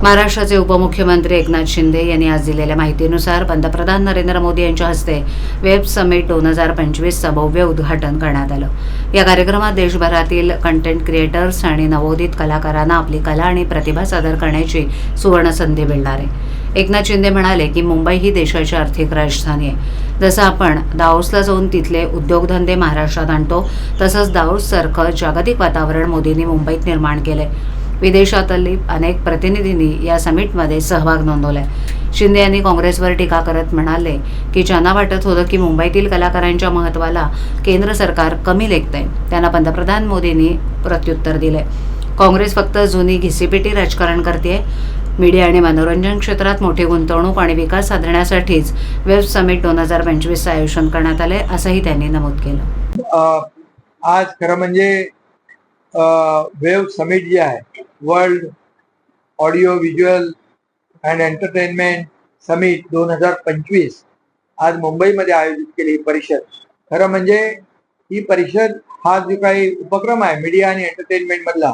महाराष्ट्राचे उपमुख्यमंत्री एकनाथ शिंदे यांनी आज दिलेल्या माहितीनुसार पंतप्रधान नरेंद्र मोदी यांच्या हस्ते वेब समिट 2025चं भव्य उद्घाटन करण्यात आलं। या कार्यक्रमात देशभरातील कंटेंट क्रिएटर्स आणि नवोदित कलाकारांना आपली कला आणि प्रतिभा सादर करण्याची सुवर्ण संधी मिळणार आहे। एकनाथ शिंदे म्हणाले की मुंबई ही देशाची आर्थिक राजधानी आहे। जसं आपण दावोसला जाऊन तिथले उद्योगधंदे महाराष्ट्रात आणतो, तसंच दावोससारखं जागतिक वातावरण मोदींनी मुंबईत निर्माण केले। विदेशातली अनेक प्रतिनिधींनी या समिटमध्ये सहभाग नोंदवलाय। शिंदे यांनी काँग्रेसवर टीका करत म्हणाले की ज्यांना वाटत होतं की मुंबईतील कलाकारांच्या महत्त्वाला केंद्र सरकार कमी लेखतंय, त्यांना पंतप्रधान मोदींनी प्रत्युत्तर दिले। काँग्रेस फक्त जुनी घिसीपिटी राजकारण करते। मीडिया आणि मनोरंजन क्षेत्रात मोठी गुंतवणूक आणि विकास साधण्यासाठीच वेब समिट 2025चं आयोजन करण्यात आले, असंही त्यांनी नमूद केलं। आज खरं म्हणजे वेब समिट जे आहे, world audio visual and entertainment summit 2025 आज मुंबईमध्ये आयोजित केली ही परिषद। खरं म्हणजे ही परिषद हा जो काही उपक्रम आहे मीडिया आणि एंटरटेनमेंट मधला,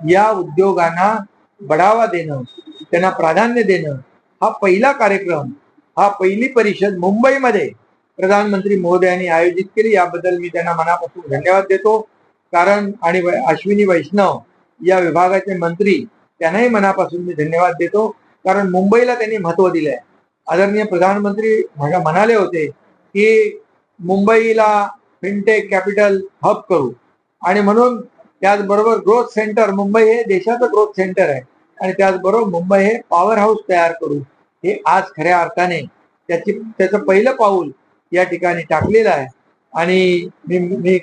या उद्योगांना बढावा देणं, त्यांना प्राधान्य देणं, हा पहिला कार्यक्रम, हा पहिली परिषद मुंबईमध्ये प्रधानमंत्री महोदयांनी आयोजित केली। याबद्दल मी त्यांना मनापासून धन्यवाद देतो। कारण आणि अश्विनी वैष्णव या विभागाचे मंत्री, त्यांनाही मनापासून मी धन्यवाद देतो, कारण मुंबईला त्यांनी महत्व दिलंय। आदरणीय प्रधानमंत्री म्हणाले होते की मुंबईला फिनटेक कॅपिटल हब करू, आणि म्हणून त्याचबरोबर ग्रोथ सेंटर, मुंबई हे देशाचं ग्रोथ सेंटर आहे, आणि त्याचबरोबर मुंबई हे पॉवर हाऊस तयार करू, हे आज खऱ्या अर्थाने त्याचं पहिलं पाऊल या ठिकाणी टाकलेलं आहे। आणि मी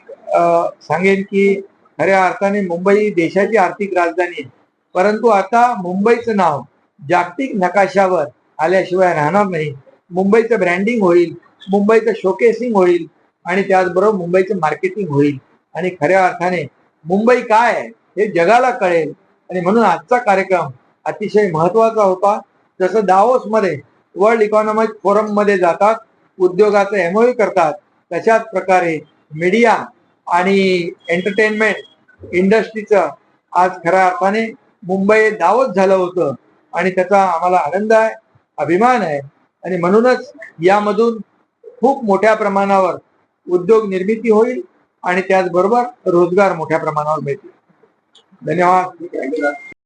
सांगेन की खऱ्या अर्थाने मुंबई देशाची आर्थिक राजधानी आहे, परंतु आता मुंबईचं नाव जागतिक नकाशावर आल्याशिवाय राहणार नाही। मुंबईचं ब्रँडिंग होईल, मुंबईचं शोकेसिंग होईल, आणि त्याचबरोबर मुंबईचं मार्केटिंग होईल, आणि खऱ्या अर्थाने मुंबई काय आहे हे जगाला कळेल। आणि म्हणून आजचा कार्यक्रम अतिशय महत्वाचा होता। जसं दावोस मध्ये वर्ल्ड इकॉनॉमिक फोरम मध्ये जातात, उद्योगाचं एमओयू करतात, तशाच प्रकारे मीडिया आणि एंटरटेनमेंट इंडस्ट्रीचं आज खऱ्या अर्थाने मुंबई दावोस झालं होतं, आणि त्याचा आम्हाला आनंद आहे, अभिमान आहे। आणि म्हणूनच यामधून खूप मोठ्या प्रमाणावर उद्योग निर्मिती होईल, आणि त्याचबरोबर रोजगार मोठ्या प्रमाणावर मिळतील। धन्यवाद।